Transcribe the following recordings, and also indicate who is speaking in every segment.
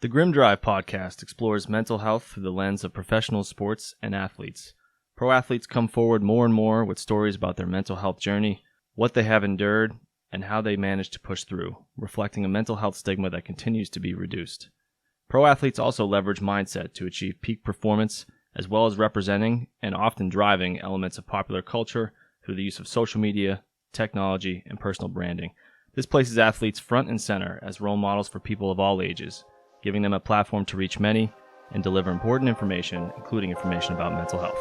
Speaker 1: The Grim Drive podcast explores mental health through the lens of professional sports and athletes. Pro athletes come forward more and more with stories about their mental health journey, what they have endured, and how they managed to push through, reflecting a mental health stigma that continues to be reduced. Pro athletes also leverage mindset to achieve peak performance, as well as representing and often driving elements of popular culture through the use of social media, technology, and personal branding. This places athletes front and center as role models for people of all ages, giving them a platform to reach many and deliver important information, including information about mental health.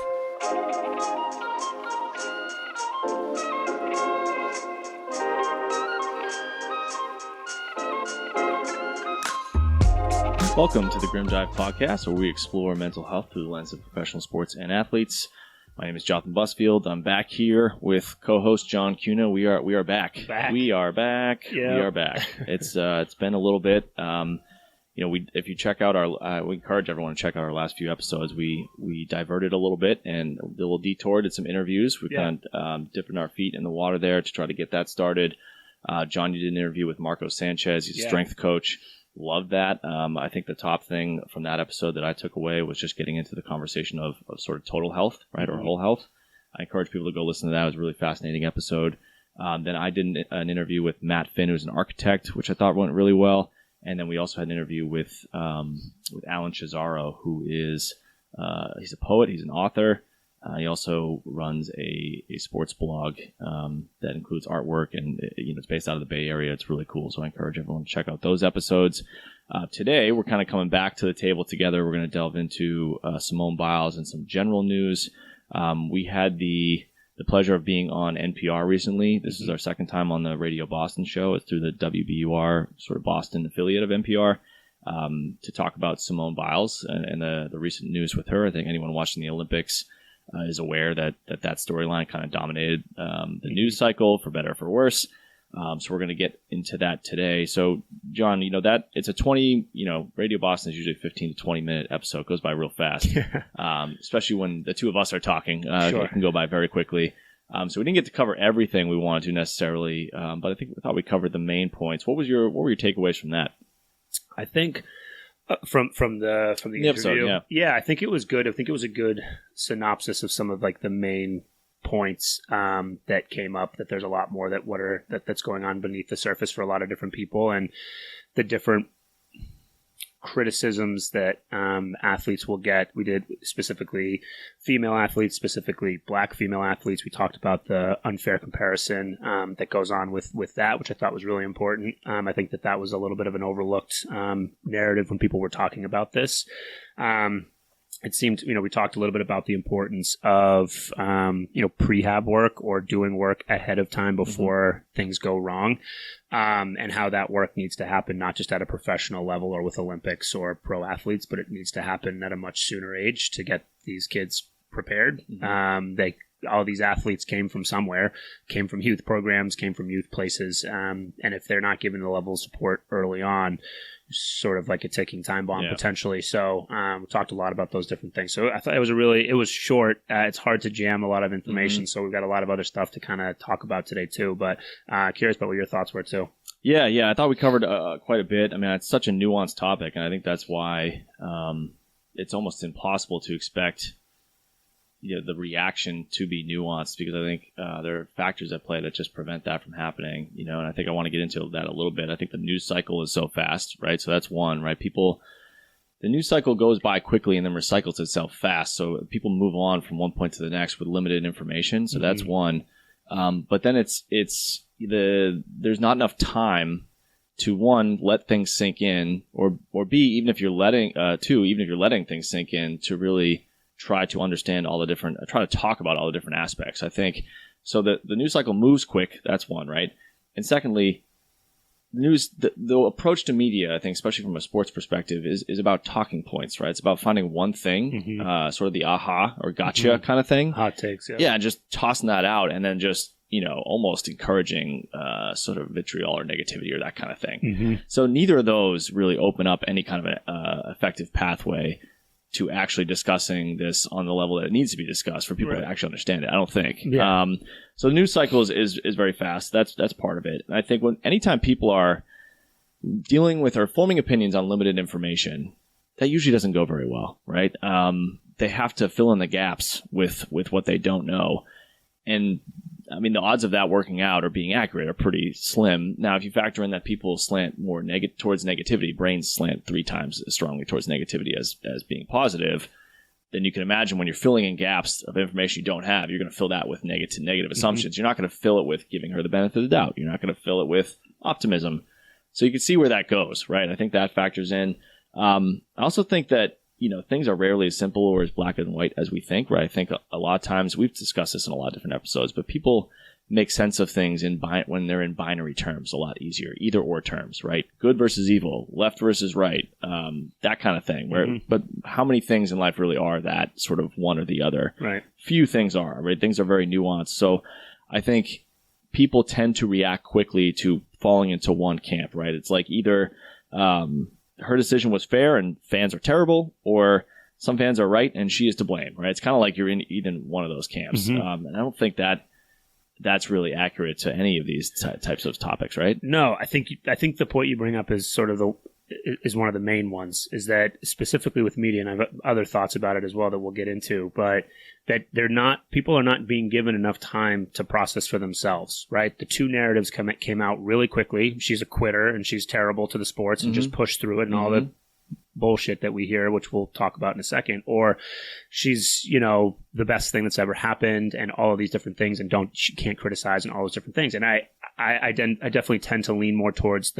Speaker 1: Welcome to the Grim Drive podcast, where we explore mental health through the lens of professional sports and athletes. My name is Jonathan Busfield. I'm back here with co-host John Cuna. We are back. We are back. Yep. We are back. It's been a little bit. If you check out we encourage everyone to check out our last few episodes. We diverted a little bit and a little detoured, did some interviews. We kind of dipping our feet in the water there to try to get that started. John, you did an interview with Marco Sanchez. He's a strength coach. Loved that. I think the top thing from that episode that I took away was just getting into the conversation of sort of total health, right, or whole health. I encourage people to go listen to that. It was a really fascinating episode. Then I did an interview with Matt Finn, who's an architect, which I thought went really well. And then we also had an interview with Alan Cesaro, who is he's a poet, he's an author. He also runs a sports blog that includes artwork, and it's based out of the Bay Area. It's really cool, so I encourage everyone to check out those episodes. Today, we're kind of coming back to the table together. We're going to delve into Simone Biles and some general news. We had the pleasure of being on NPR recently. This is our second time on the Radio Boston show. It's through the WBUR sort of Boston affiliate of NPR to talk about Simone Biles and the recent news with her. I think anyone watching the Olympics is aware that storyline kind of dominated the news cycle, for better or for worse. So we're going to get into that today. So, John, that it's a 20, Radio Boston is usually a 15 to 20 minute episode. It goes by real fast, especially when the two of us are talking. Sure. It can go by very quickly. So we didn't get to cover everything we wanted to necessarily, but I thought we covered the main points. What were your takeaways from that?
Speaker 2: I think from the interview,
Speaker 1: episode,
Speaker 2: I think it was good. I think it was a good synopsis of some of the main points that came up, that there's a lot more that's going on beneath the surface for a lot of different people, and the different criticisms that athletes will get. We did specifically female athletes, specifically black female athletes. We talked about the unfair comparison that goes on with that, which I thought was really important. I think that was a little bit of an overlooked narrative when people were talking about this. It seemed, we talked a little bit about the importance of, prehab work or doing work ahead of time before things go wrong, and how that work needs to happen, not just at a professional level or with Olympics or pro athletes, but it needs to happen at a much sooner age to get these kids prepared. All these athletes came from somewhere, came from youth programs, came from youth places, and if they're not given the level of support early on, sort of like a ticking time bomb potentially. So we talked a lot about those different things. So I thought it was short. It's hard to jam a lot of information. So we've got a lot of other stuff to kind of talk about today too. But curious about what your thoughts were too.
Speaker 1: Yeah. I thought we covered quite a bit. I mean, it's such a nuanced topic, and I think that's why it's almost impossible to expect the reaction to be nuanced, because I think there are factors at play that just prevent that from happening, and I think I want to get into that a little bit. I think the news cycle is so fast, right? So that's one, right? The news cycle goes by quickly and then recycles itself fast. So people move on from one point to the next with limited information. So that's one. But then there's not enough time to, one, let things sink in, or B, even if you're letting things sink in, to really try to understand try to talk about all the different aspects. I think so that the news cycle moves quick. That's one, right? And secondly, the approach to media, I think, especially from a sports perspective, is about talking points, right? It's about finding one thing, sort of the aha or gotcha kind of thing.
Speaker 2: Hot takes, yeah.
Speaker 1: Yeah, just tossing that out and then just, almost encouraging sort of vitriol or negativity or that kind of thing. So neither of those really open up any kind of an effective pathway to actually discussing this on the level that it needs to be discussed for people to actually understand it, I don't think. Yeah. So the news cycle is very fast. That's part of it. And I think anytime people are dealing with or forming opinions on limited information, that usually doesn't go very well, right? They have to fill in the gaps with what they don't know. And I mean, the odds of that working out or being accurate are pretty slim. Now, if you factor in that people slant more towards negativity, brains slant 3 times as strongly towards negativity as being positive, then you can imagine when you're filling in gaps of information you don't have, you're going to fill that with negative assumptions. You're not going to fill it with giving her the benefit of the doubt. You're not going to fill it with optimism. So you can see where that goes, right? I think that factors in. I also think that, things are rarely as simple or as black and white as we think, right? I think a lot of times, we've discussed this in a lot of different episodes, but people make sense of things when they're in binary terms a lot easier, either or terms, right? Good versus evil, left versus right, that kind of thing. But how many things in life really are that sort of one or the other? Right. Few things are, right? Things are very nuanced. So I think people tend to react quickly to falling into one camp, right? It's like either her decision was fair and fans are terrible, or some fans are right and she is to blame, right? It's kind of like you're in either one of those camps. And I don't think that's really accurate to any of these types of topics, right?
Speaker 2: No, I think the point you bring up is sort of is one of the main ones, is that specifically with media, and I have other thoughts about it as well that we'll get into, but that people are not being given enough time to process for themselves, right? The 2 narratives came out really quickly. She's a quitter and she's terrible to the sports and just push through it and all the bullshit that we hear, which we'll talk about in a second, or she's, the best thing that's ever happened and all of these different things, and she can't criticize and all those different things. And I definitely tend to lean more towards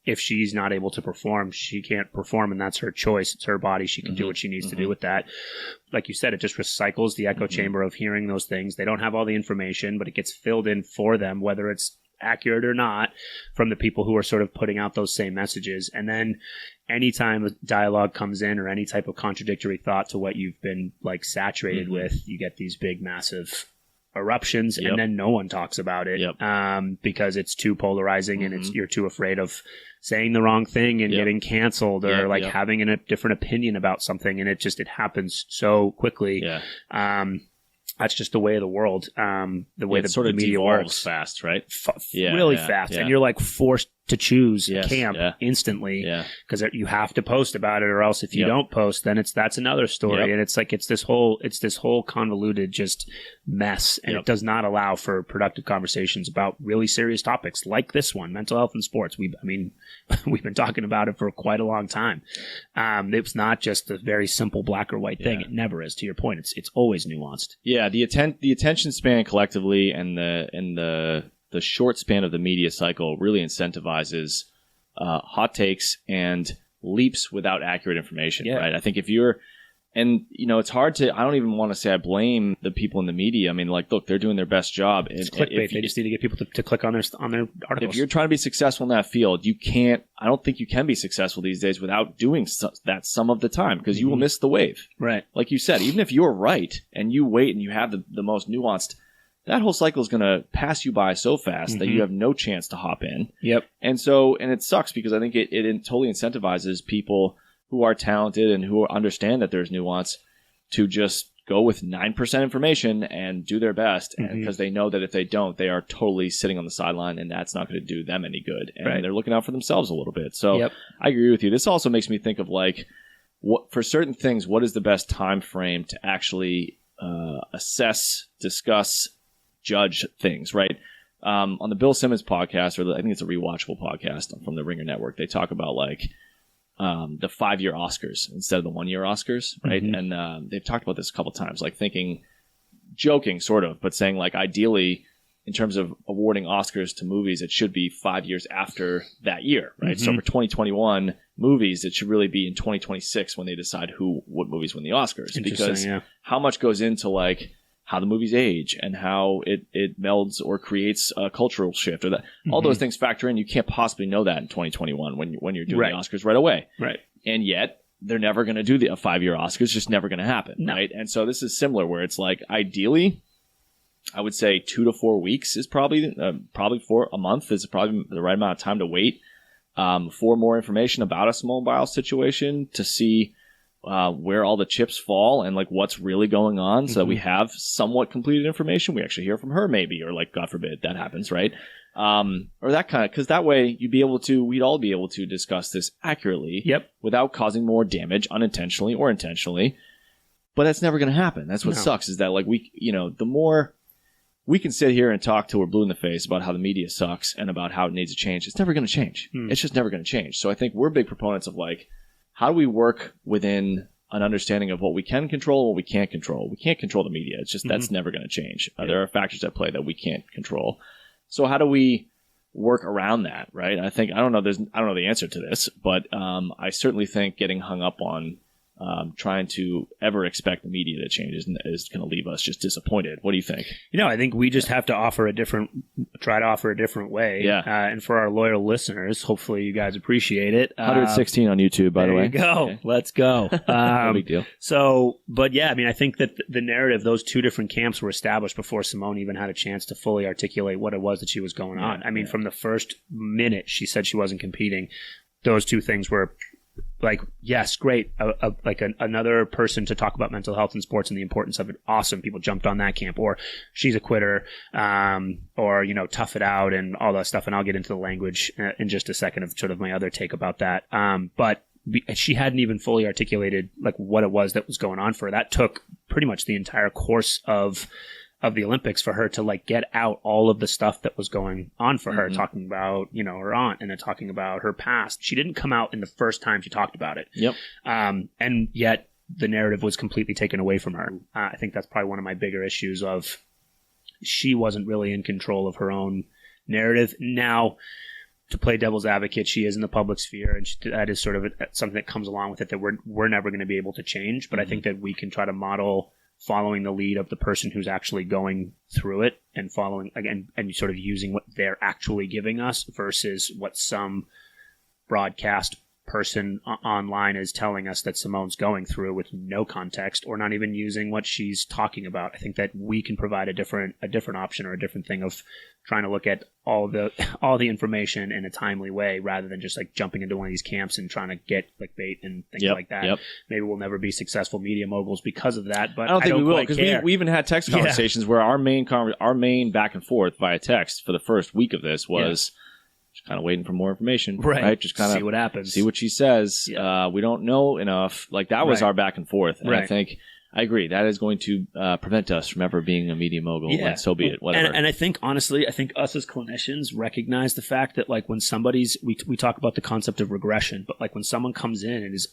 Speaker 2: if she's not able to perform, she can't perform, and that's her choice. It's her body. She can do what she needs to do with that. Like you said, it just recycles the echo chamber of hearing those things. They don't have all the information, but it gets filled in for them, whether it's accurate or not, from the people who are sort of putting out those same messages. And then anytime a dialogue comes in or any type of contradictory thought to what you've been saturated with, you get these big, massive eruptions, and then no one talks about it because it's too polarizing and you're too afraid of saying the wrong thing and getting canceled or having a different opinion about something, and it happens so quickly. That's just the way of the world, the way the sort of media works.
Speaker 1: Fast, right?
Speaker 2: Really fast, and you're forced to choose camp instantly because you have to post about it, or else if you don't post, then that's another story, and it's this whole convoluted just mess, and it does not allow for productive conversations about really serious topics like this one, mental health in sports. We've been talking about it for quite a long time. It's not just a very simple black or white thing. It never is. To your point, it's always nuanced.
Speaker 1: Yeah, the attention span collectively and the short span of the media cycle really incentivizes hot takes and leaps without accurate information, right? I think if you're, and it's hard to, I don't even want to say I blame the people in the media. I mean, look, they're doing their best job.
Speaker 2: It's clickbait. They just need to get people to click on their articles.
Speaker 1: If you're trying to be successful in that field, I don't think you can be successful these days without doing that some of the time, because you will miss the wave. Right. Like you said, even if you're right and you wait and you have the most nuanced, that whole cycle is going to pass you by so fast that you have no chance to hop in. And it sucks because I think it totally incentivizes people who are talented and who understand that there's nuance to just go with 9% information and do their best, and because they know that if they don't, they are totally sitting on the sideline, and that's not going to do them any good. And they're looking out for themselves a little bit. So I agree with you. This also makes me think of what for certain things, what is the best time frame to actually assess, discuss, judge things, right? On the Bill Simmons podcast, or I think it's a rewatchable podcast from the Ringer Network, they talk about the 5-year Oscars instead of the 1-year Oscars, right? And they've talked about this a couple times, joking sort of, but saying ideally in terms of awarding Oscars to movies, it should be 5 years after that year, right? So for 2021 movies, it should really be in 2026 when they decide what movies win the Oscars, because how much goes into how the movies age and how it melds or creates a cultural shift, or that all those things factor in. You can't possibly know that in 2021 when you're doing the Oscars right away. Right. And yet they're never going to do a 5-year Oscars. It's just never going to happen. No. Right. And so this is similar, where it's ideally, I would say 2 to 4 weeks is probably for a month is probably the right amount of time to wait for more information about a Simone Biles situation, to see where all the chips fall and what's really going on, so that we have somewhat completed information. We actually hear from her, maybe, or God forbid that happens, right? or that kind of, because that way we'd all be able to discuss this accurately without causing more damage unintentionally or intentionally. But that's never going to happen. That's what sucks, is that like the more we can sit here and talk till we're blue in the face about how the media sucks and about how it needs to change, it's never going to change. It's just never going to change. So I think we're big proponents of like, how do we work within an understanding of what we can control and what we can't control? We can't control the media. It's just that's never going to change. There are factors at play that we can't control. So how do we work around that, right? I don't know the answer to this, but I certainly think getting hung up on trying to ever expect the media to change is going to leave us just disappointed. What do you think?
Speaker 2: I think we just have to try to offer a different way. Yeah. And for our loyal listeners, hopefully you guys appreciate it.
Speaker 1: 116 on YouTube, by the way.
Speaker 2: There you go. Okay. Let's go.
Speaker 1: No big deal.
Speaker 2: So, but yeah, I mean, I think that the narrative, those two different camps were established before Simone even had a chance to fully articulate what it was that she was going on. I mean, from the first minute she said she wasn't competing, those two things were like, yes, great. Another person to talk about mental health in sports and the importance of it. Awesome. People jumped on that camp. Or she's a quitter, or, tough it out and all that stuff. And I'll get into the language in just a second of sort of my other take about that. But she hadn't even fully articulated like what it was that was going on for her. That took pretty much the entire course of the Olympics for her to like get out all of the stuff that was going on for her, talking about, her aunt and then talking about her past. She didn't come out in the first time she talked about it.
Speaker 1: Yep.
Speaker 2: And yet the narrative was completely taken away from her. I think that's probably one of my bigger issues of she wasn't really in control of her own narrative. Now, to play devil's advocate, she is in the public sphere, and that is sort of something that comes along with it that we're never going to be able to change. But I think that we can try to model following the lead of the person who's actually going through it and following again and sort of using what they're actually giving us versus what some broadcast person online is telling us that Simone's going through with no context or not even using what she's talking about. I think that we can provide a different option or a different thing of trying to look at all the information in a timely way rather than just like jumping into one of these camps and trying to get clickbait and things like that. Yep. Maybe we'll never be successful media moguls because of that, but I don't think we will, because
Speaker 1: we even had text conversations where our main back and forth via text for the first week of this was just kind of waiting for more information, right? Just kind of
Speaker 2: see what happens,
Speaker 1: see what she says. Yeah. We don't know enough. Like that was our back and forth, and I think I agree that is going to prevent us from ever being a media mogul. Yeah. And so be it. Whatever.
Speaker 2: And I think honestly, us as clinicians recognize the fact that like when somebody's we talk about the concept of regression, but like when someone comes in and is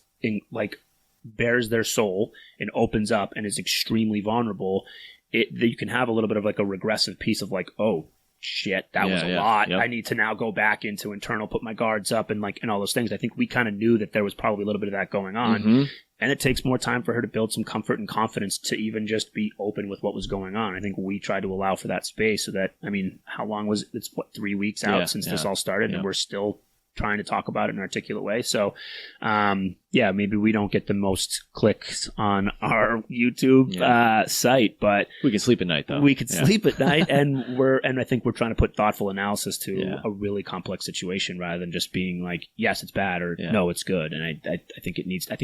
Speaker 2: bears their soul and opens up and is extremely vulnerable, you can have a little bit of like a regressive piece of like, oh shit, that was a lot. Yep. I need to now go back into internal, put my guards up and all those things. I think we kind of knew that there was probably a little bit of that going on. And it takes more time for her to build some comfort and confidence to even just be open with what was going on. I think we tried to allow for that space so that, I mean, how long was it? It's 3 weeks out since this all started and we're still trying to talk about it in an articulate way. So, maybe we don't get the most clicks on our YouTube site, but
Speaker 1: we can sleep at night, though.
Speaker 2: We can sleep at night, and I think we're trying to put thoughtful analysis to a really complex situation rather than just being like, yes, it's bad, or no, it's good. And I think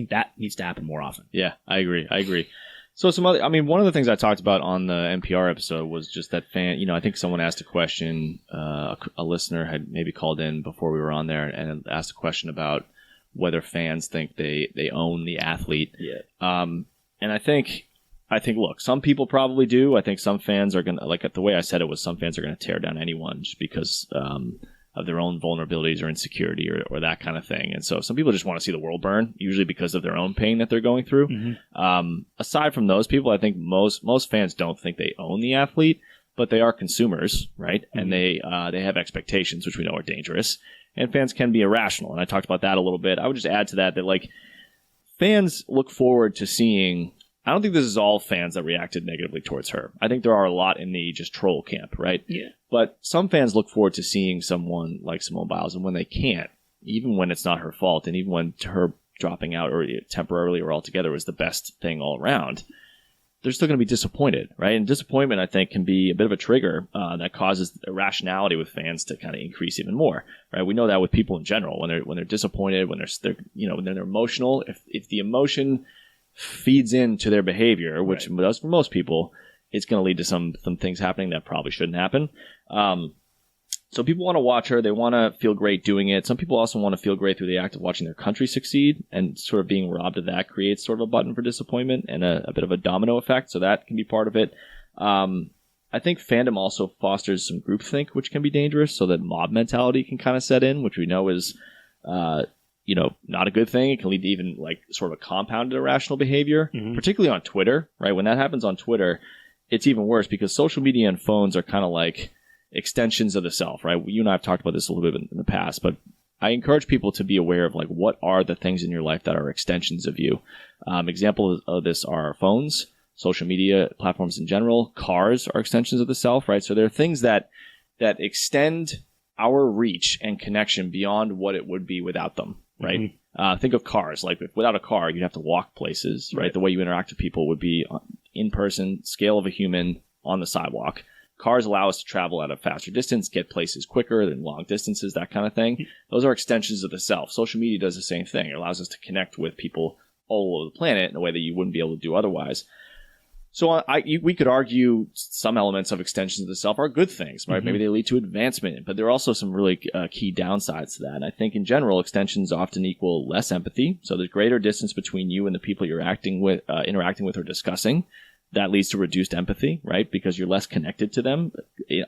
Speaker 2: that needs to happen more often.
Speaker 1: Yeah, I agree. So one of the things I talked about on the NPR episode was just that I think someone asked a question, a listener had maybe called in before we were on there and asked a question about whether fans think they own the athlete.
Speaker 2: Yeah.
Speaker 1: And I think, look, some people probably do. I think some fans are going to, like the way I said it was, some fans are going to tear down anyone just because, of their own vulnerabilities or insecurity or that kind of thing. And so some people just want to see the world burn, usually because of their own pain that they're going through. Aside from those people, I think most fans don't think they own the athlete, but they are consumers, right? And they have expectations, which we know are dangerous. And fans can be irrational. And I talked about that a little bit. I would just add to that like fans look forward to seeing, I don't think this is all fans that reacted negatively towards her. I think there are a lot in the just troll camp, right?
Speaker 2: Yeah.
Speaker 1: But some fans look forward to seeing someone like Simone Biles, and when they can't, even when it's not her fault, and even when her dropping out or temporarily or altogether was the best thing all around, they're still going to be disappointed, right? And disappointment, I think, can be a bit of a trigger that causes irrationality with fans to kind of increase even more, right? We know that with people in general, when they're disappointed, when they're emotional, if the emotion feeds into their behavior, which it does for most people, it's going to lead to some things happening that probably shouldn't happen. So people want to watch her. They want to feel great doing it. Some people also want to feel great through the act of watching their country succeed, and sort of being robbed of that creates sort of a button for disappointment and a bit of a domino effect. So that can be part of it. I think fandom also fosters some groupthink, which can be dangerous, so that mob mentality can kind of set in, which we know is, not a good thing. It can lead to even like sort of compounded irrational behavior, particularly on Twitter, right? When that happens on Twitter, it's even worse because social media and phones are kind of like extensions of the self, right? You and I have talked about this a little bit in the past, but I encourage people to be aware of like what are the things in your life that are extensions of you. Examples of this are phones, social media platforms in general, cars are extensions of the self, right? So there are things that extend our reach and connection beyond what it would be without them, right? Think of cars. Like if without a car, you'd have to walk places, right? The way you interact with people would be in person, scale of a human on the sidewalk. Cars allow us to travel at a faster distance, get places quicker than long distances, that kind of thing. Those are extensions of the self. Social media does the same thing. It allows us to connect with people all over the planet in a way that you wouldn't be able to do otherwise. So we could argue some elements of extensions of the self are good things, right? Maybe they lead to advancement, but there are also some really key downsides to that. And I think in general, extensions often equal less empathy. So there's greater distance between you and the people you're interacting with or discussing. That leads to reduced empathy, right? Because you're less connected to them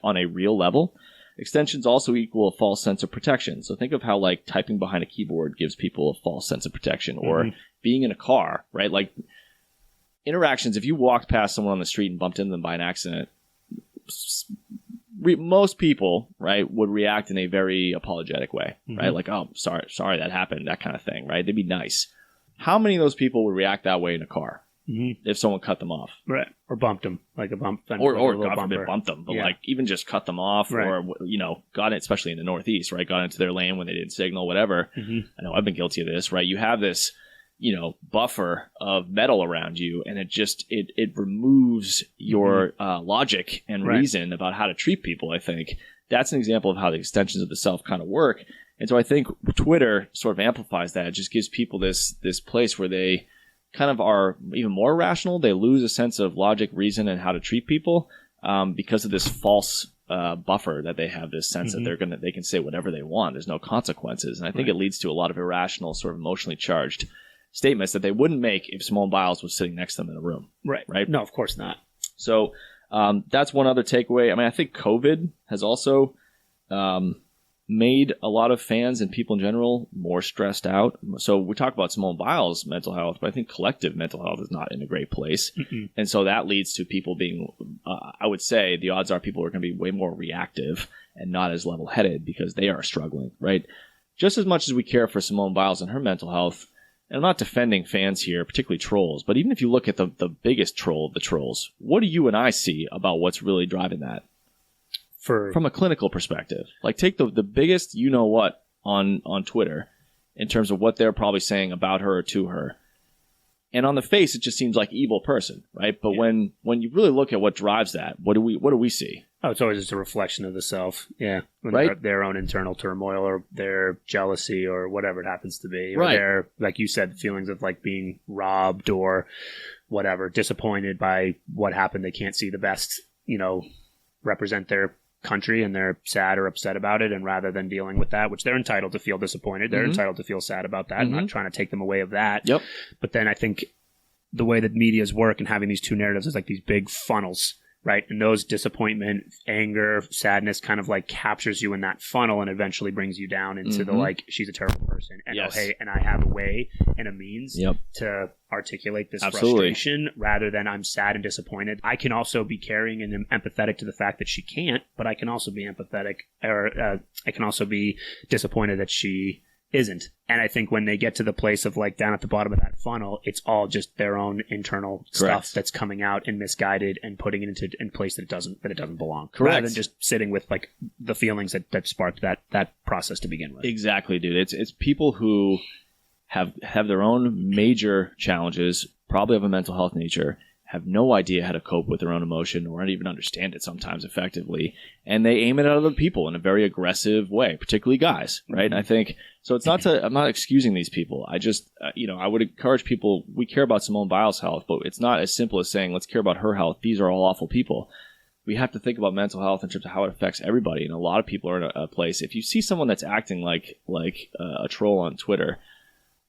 Speaker 1: on a real level. Extensions also equal a false sense of protection. So think of how like typing behind a keyboard gives people a false sense of protection, or being in a car, right? Like interactions, if you walked past someone on the street and bumped into them by an accident, most people, right, would react in a very apologetic way, right? Like, oh, sorry that happened, that kind of thing, right? They'd be nice. How many of those people would react that way in a car? If someone cut them off,
Speaker 2: right, or bumped them, like a bump,
Speaker 1: or God forbid bumped them, but like even just cut them off, or got it, especially in the Northeast, right, got into their lane when they didn't signal, whatever. I know I've been guilty of this, right? You have this, buffer of metal around you, and it removes your logic and reason about how to treat people. I think that's an example of how the extensions of the self kind of work, and so I think Twitter sort of amplifies that. It just gives people this place where they kind of are even more rational. They lose a sense of logic, reason, and how to treat people because of this false buffer that they have, this sense that they can say whatever they want. There's no consequences. And I think it leads to a lot of irrational, sort of emotionally charged statements that they wouldn't make if Simone Biles was sitting next to them in a room. Right?
Speaker 2: No, of course not.
Speaker 1: So that's one other takeaway. I mean, I think COVID has also made a lot of fans and people in general more stressed out. So we talk about Simone Biles' mental health, but I think collective mental health is not in a great place. And so that leads to people being, I would say the odds are people are going to be way more reactive and not as level-headed because they are struggling, right? Just as much as we care for Simone Biles and her mental health, and I'm not defending fans here, particularly trolls, but even if you look at the biggest troll of the trolls, what do you and I see about what's really driving that? From a clinical perspective, like take the biggest what on Twitter in terms of what they're probably saying about her or to her, and on the face it just seems like evil person, right? But when you really look at what drives that, what do we see?
Speaker 2: Oh, it's always just a reflection of the self,
Speaker 1: right?
Speaker 2: Their own internal turmoil or their jealousy or whatever it happens to be, or
Speaker 1: right?
Speaker 2: Their, like you said, feelings of like being robbed or whatever, disappointed by what happened. They can't see the best, represent their country, and they're sad or upset about it, and rather than dealing with that, which they're entitled to feel disappointed, they're entitled to feel sad about that. I'm not trying to take them away of that. But then I think the way that medias work and having these two narratives is like these big funnels, right? And those disappointment, anger, sadness kind of like captures you in that funnel and eventually brings you down into the like, she's a terrible person, and oh hey, and I have a way and a means to articulate this frustration rather than I'm sad and disappointed. I can also be caring and empathetic to the fact that she can't, but I can also be empathetic, or I can also be disappointed that she isn't. And I think when they get to the place of like down at the bottom of that funnel, it's all just their own internal stuff that's coming out and misguided and putting it in place that it doesn't belong. Rather than just sitting with like the feelings that sparked that process to begin with.
Speaker 1: Exactly, dude. It's people who have their own major challenges, probably of a mental health nature, have no idea how to cope with their own emotion or even understand it sometimes effectively, and they aim it at other people in a very aggressive way, particularly guys, right? And I think so. I'm not excusing these people. I just I would encourage people. We care about Simone Biles' health, but it's not as simple as saying let's care about her health. These are all awful people. we have to think about mental health in terms of how it affects everybody. And a lot of people are in a place. If you see someone that's acting like a troll on Twitter,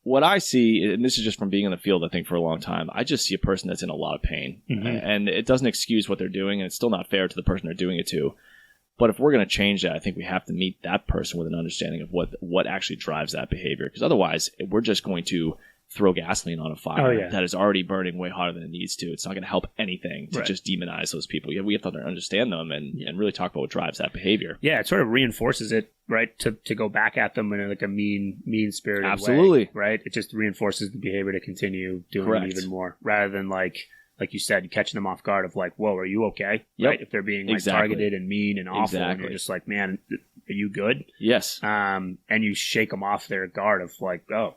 Speaker 1: what I see, and this is just from being in the field, I think, for a long time, I just see a person that's in a lot of pain. And it doesn't excuse what they're doing, and it's still not fair to the person they're doing it to. But if we're going to change that, I think we have to meet that person with an understanding of what actually drives that behavior. Because otherwise, we're just going to throw gasoline on a fire that is already burning way hotter than it needs to. It's not going to help anything to just demonize those people. We have to understand them and really talk about what drives that behavior.
Speaker 2: Yeah, it sort of reinforces it, right? To go back at them in like a mean-spirited
Speaker 1: Absolutely.
Speaker 2: way, right? It just reinforces the behavior to continue doing it even more, rather than like you said, catching them off guard of like, whoa, are you okay?
Speaker 1: Yep.
Speaker 2: Right? If they're being like targeted and mean and awful, and you're just like, man, are you good?
Speaker 1: Yes.
Speaker 2: And you shake them off their guard of like, oh,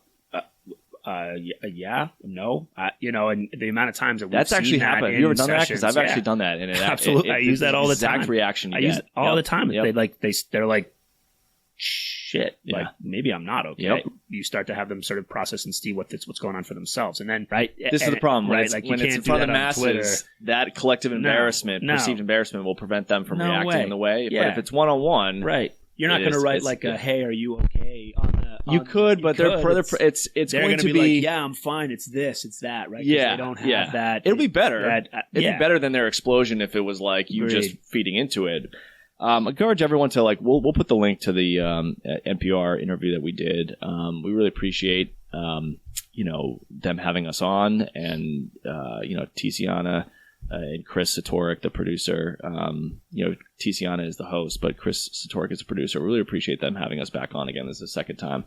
Speaker 2: yeah, no, and the amount of times that we've
Speaker 1: that's actually happened. Have you ever done that? Because I've actually done that, and
Speaker 2: absolutely, I use that all the time.
Speaker 1: Exact reaction you
Speaker 2: get. Use it all the time. They're like, shit, like maybe I'm not okay. You start to have them sort of process and see what's going on for themselves, and then
Speaker 1: this is the problem, right?
Speaker 2: Like
Speaker 1: when it's in front of the masses, that collective embarrassment, perceived embarrassment, will prevent them from reacting in the way. But if it's one-on-one,
Speaker 2: right. You're not going to write like a "Hey, are you okay?"
Speaker 1: You could, but it's going to be
Speaker 2: like, "Yeah, I'm fine. It's this, it's that." Right?
Speaker 1: Yeah,
Speaker 2: they don't have that.
Speaker 1: It'll be better. It'd be better than their explosion if it was like you just feeding into it. I encourage everyone to we'll put the link to the NPR interview that we did. We really appreciate them having us on, and Tiziana and Chris Satoric, the producer. Tiziana is the host, but Chris Satoric is the producer. We really appreciate them having us back on again. This is the second time.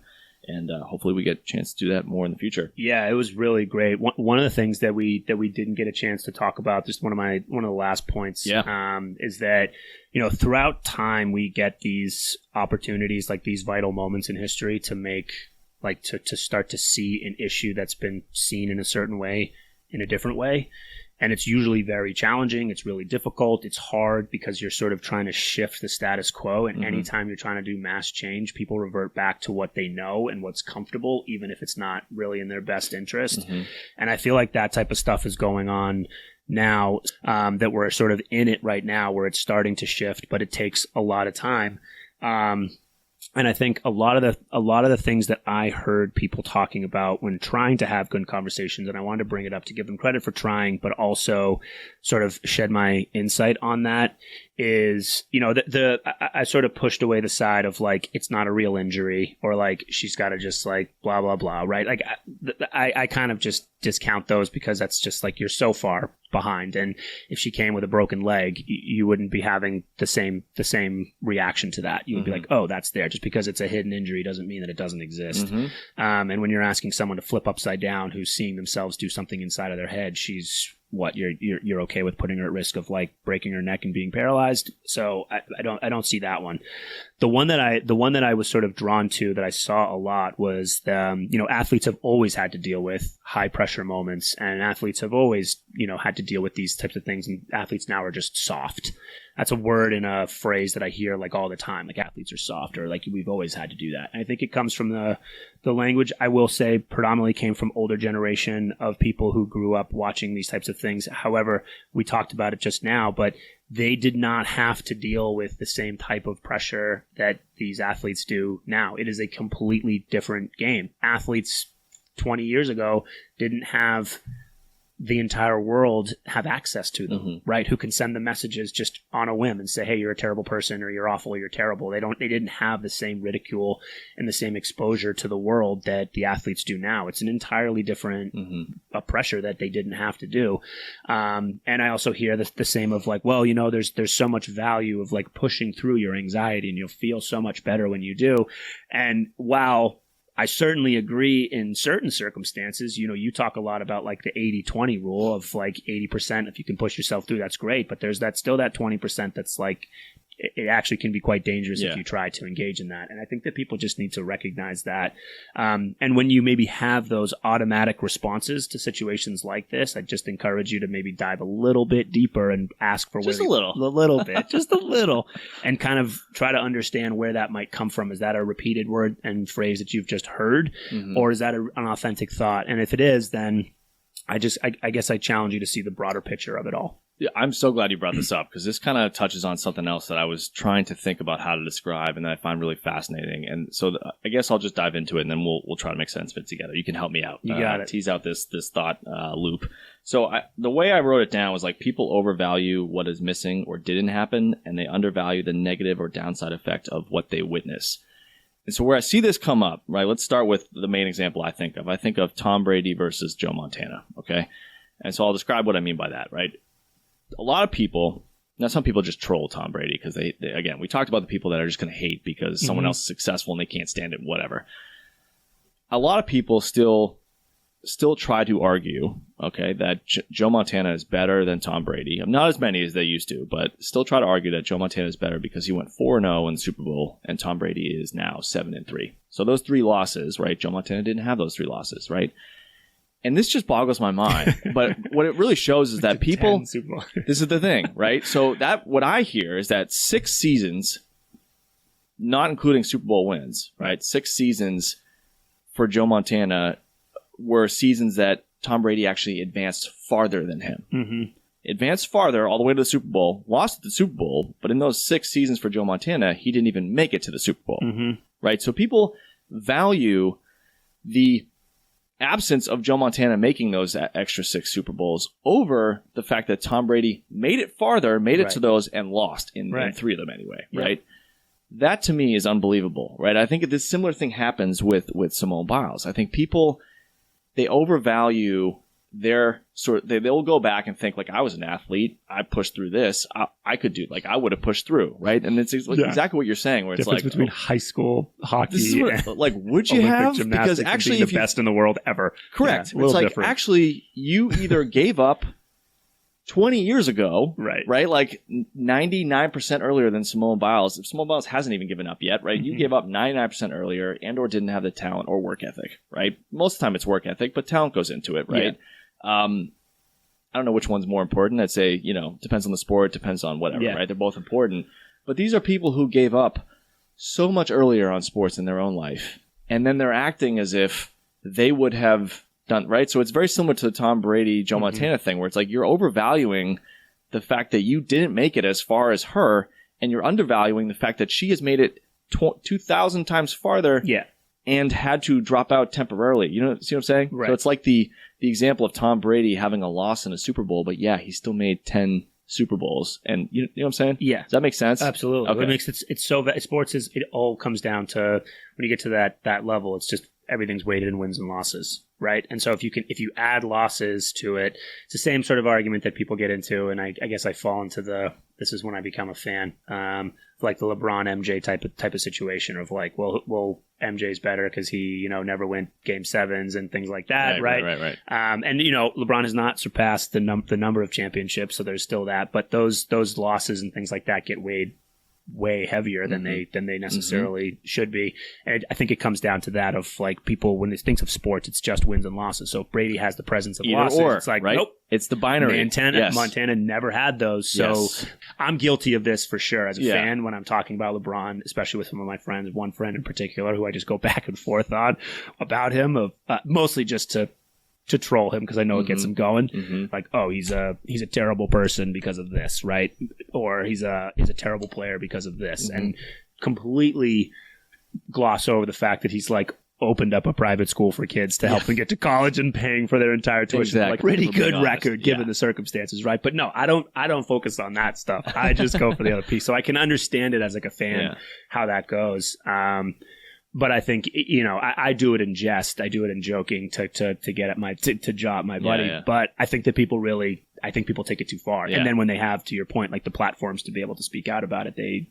Speaker 1: And hopefully we get a chance to do that more in the future.
Speaker 2: Yeah, it was really great. One of the things that we didn't get a chance to talk about, just one of the last points, is that throughout time we get these opportunities, like these vital moments in history, to make to start to see an issue that's been seen in a certain way in a different way. And it's usually very challenging. It's really difficult. It's hard because you're sort of trying to shift the status quo. And anytime you're trying to do mass change, people revert back to what they know and what's comfortable, even if it's not really in their best interest. And I feel like that type of stuff is going on now, that we're sort of in it right now, where it's starting to shift, but it takes a lot of time. And I think a lot of the things that I heard people talking about when trying to have good conversations, and I wanted to bring it up to give them credit for trying, but also sort of shed my insight on that, is, I sort of pushed away the side of like, it's not a real injury, or like she's got to just like blah, blah, blah, right? Like I kind of just discount those, because that's just like, you're so far behind. And if she came with a broken leg, you wouldn't be having the same reaction to that. You would be like, oh, that's there. Just because it's a hidden injury doesn't mean that it doesn't exist. And when you're asking someone to flip upside down, who's seeing themselves do something inside of their head, you're okay with putting her at risk of like breaking her neck and being paralyzed. So I don't see that one. The one that I was sort of drawn to, that I saw a lot, was athletes have always had to deal with high pressure moments, and athletes have always had to deal with these types of things, and athletes now are just soft. That's a word and a phrase that I hear like all the time, like athletes are soft, or like we've always had to do that. And I think it comes from the language, I will say, predominantly came from older generation of people who grew up watching these types of things. However, we talked about it just now, but they did not have to deal with the same type of pressure that these athletes do now. It is a completely different game. Athletes 20 years ago didn't have the entire world have access to them, right? Who can send them messages just on a whim and say, hey, you're a terrible person, or you're awful, or you're terrible. They didn't have the same ridicule and the same exposure to the world that the athletes do now. It's an entirely different pressure that they didn't have to do. And I also hear the same of like, well, there's so much value of like pushing through your anxiety, and you'll feel so much better when you do. And while I certainly agree in certain circumstances, you talk a lot about like the 80-20 rule of like 80%. If you can push yourself through, that's great. But there's still that 20% that's like, it actually can be quite dangerous if you try to engage in that. And I think that people just need to recognize that. And when you maybe have those automatic responses to situations like this, I just encourage you to maybe dive a little bit deeper and ask for
Speaker 1: just a
Speaker 2: little bit, just a little, and kind of try to understand where that might come from. Is that a repeated word and phrase that you've just heard, or is that an authentic thought? And if it is, then I guess I challenge you to see the broader picture of it all.
Speaker 1: Yeah, I'm so glad you brought this up because this kind of touches on something else that I was trying to think about how to describe and that I find really fascinating. And so I guess I'll just dive into it and then we'll try to make sense of it together. You can help me out.
Speaker 2: You got it.
Speaker 1: Tease out this thought loop. So the way I wrote it down was like people overvalue what is missing or didn't happen, and they undervalue the negative or downside effect of what they witness. And so where I see this come up, right, let's start with the main example I think of. I think of Tom Brady versus Joe Montana, okay? And so I'll describe what I mean by that, right? A lot of people, now some people just troll Tom Brady because they again, we talked about the people that are just going to hate because someone else is successful and they can't stand it, whatever. A lot of people still try to argue, okay, that Joe Montana is better than Tom Brady. Not as many as they used to, but still try to argue that Joe Montana is better because he went 4-0 in the Super Bowl and Tom Brady is now 7-3. So those 3 losses, right? Joe Montana didn't have those 3 losses, right? And this just boggles my mind. But what it really shows is that people, this is the thing, right? So that what I hear is that 6 seasons, not including Super Bowl wins, right? 6 seasons for Joe Montana were seasons that Tom Brady actually advanced farther than him. Mm-hmm. Advanced farther all the way to the Super Bowl, lost the Super Bowl, but in those 6 seasons for Joe Montana, he didn't even make it to the Super Bowl, right? So people value the absence of Joe Montana making those extra 6 Super Bowls over the fact that Tom Brady made it farther, made it to those, and lost in 3 of them anyway, right? That to me is unbelievable, right? I think this similar thing happens with Simone Biles. I think people, they overvalue their they'll go back and think like, I was an athlete, I pushed through this, I could do, like I would have pushed through, right? And it's exactly what you're saying, where it's
Speaker 2: difference
Speaker 1: like
Speaker 2: between high school hockey
Speaker 1: like would you have, because actually
Speaker 2: the best in the world ever.
Speaker 1: Correct. It's like different. Actually you either gave up 20 years ago, right? Like 99% earlier than Simone Biles. If Simone Biles hasn't even given up yet, right? You gave up 99% earlier and or didn't have the talent or work ethic, right? Most of the time it's work ethic, but talent goes into it, right? I don't know which one's more important. I'd say, depends on the sport, depends on whatever, right? They're both important. But these are people who gave up so much earlier on sports in their own life. And then they're acting as if they would have done, right? So it's very similar to the Tom Brady, Joe Montana thing, where it's like you're overvaluing the fact that you didn't make it as far as her, and you're undervaluing the fact that she has made it 2,000 times farther and had to drop out temporarily. See what I'm saying? Right. So it's like the example of Tom Brady having a loss in a Super Bowl, but he still made 10 Super Bowls. And you know what I'm saying? Yeah. Does that make sense?
Speaker 2: Absolutely. Okay. It makes it's so sports is, it all comes down to when you get to that level, it's just everything's weighted in wins and losses, right? And so if you add losses to it, it's the same sort of argument that people get into, and I guess I fall into this is when I become a fan, like the LeBron MJ type of situation of like, well MJ's better because he never went game 7s and things like that, right? And LeBron has not surpassed the number of championships, so there's still that, but those losses and things like that get weighed way heavier than they necessarily should be. And I think it comes down to that of like people, when they think of sports, it's just wins and losses. So if Brady has the presence of losses, it's like, nope.
Speaker 1: It's the binary.
Speaker 2: Montana never had those. So I'm guilty of this for sure as a fan when I'm talking about LeBron, especially with some of my friends, one friend in particular who I just go back and forth on about him, mostly just to troll him because I know it gets him going. Like, oh, he's a terrible person because of this, right? Or he's a terrible player because of this, and completely gloss over the fact that he's like opened up a private school for kids to help them get to college and paying for their entire tuition. Exactly. Like pretty good record given the circumstances, right? But no, I don't focus on that stuff. I just go for the other piece, so I can understand it as like a fan how that goes. But I think, I do it in jest. I do it in joking to get at to jaw at my buddy. Yeah. But I think that people take it too far. Yeah. And then when they have, to your point, like the platforms to be able to speak out about it, they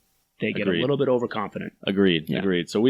Speaker 2: get a little bit overconfident.
Speaker 1: Agreed. So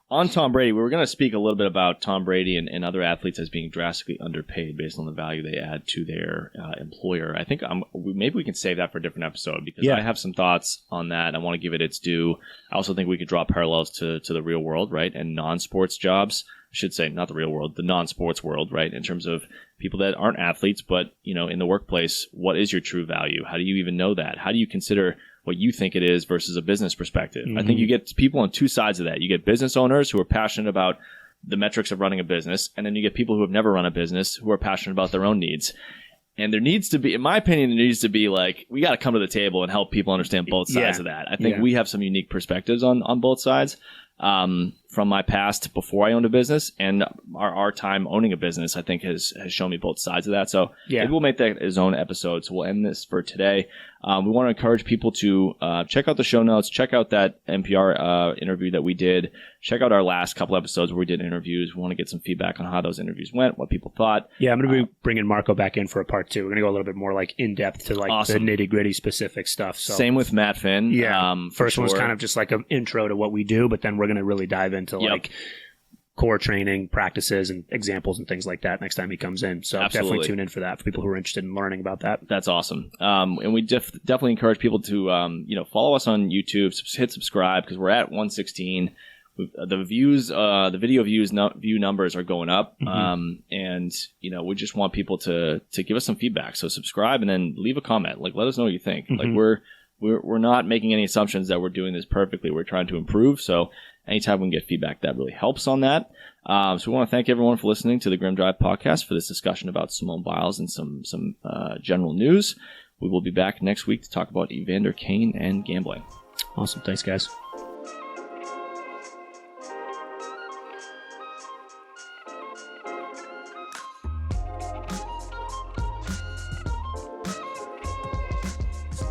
Speaker 1: on Tom Brady, we were going to speak a little bit about Tom Brady and other athletes as being drastically underpaid based on the value they add to their employer. I think maybe we can save that for a different episode because I have some thoughts on that. I want to give it its due. I also think we could draw parallels to the real world, right? And non-sports jobs. I should say not the real world, the non-sports world, right? In terms of people that aren't athletes, but in the workplace, what is your true value? How do you even know that? How do you consider what you think it is versus a business perspective? I think you get people on two sides of that. You get business owners who are passionate about the metrics of running a business, and then you get people who have never run a business who are passionate about their own needs. And there needs to be, in my opinion, like, we got to come to the table and help people understand both sides of that. I think we have some unique perspectives on both sides. From my past before I owned a business and our time owning a business, I think has shown me both sides of that. So maybe we'll make that his own episode. So we'll end this for today. We want to encourage people to check out the show notes, check out that NPR interview that we did, check out our last couple episodes where we did interviews. We want to get some feedback on how those interviews went, what people thought. Yeah, I'm going to be bringing Marco back in for a part 2. We're going to go a little bit more like in depth to like the nitty gritty specific stuff. So same with Matt Finn. Yeah, first one was kind of just like an intro to what we do, but then we're going to really dive into like core training practices and examples and things like that next time he comes in. So definitely tune in for that for people who are interested in learning about that. That's awesome. And we definitely encourage people to follow us on YouTube, hit subscribe because we're at 116. The views, the video view numbers are going up. And we just want people to give us some feedback. So subscribe and then leave a comment. Like, let us know what you think. Like we're not making any assumptions that we're doing this perfectly. We're trying to improve. So anytime we can get feedback, that really helps on that. So we want to thank everyone for listening to the Grim Drive podcast for this discussion about Simone Biles and some general news. We will be back next week to talk about Evander Kane and gambling. Awesome. Thanks, guys.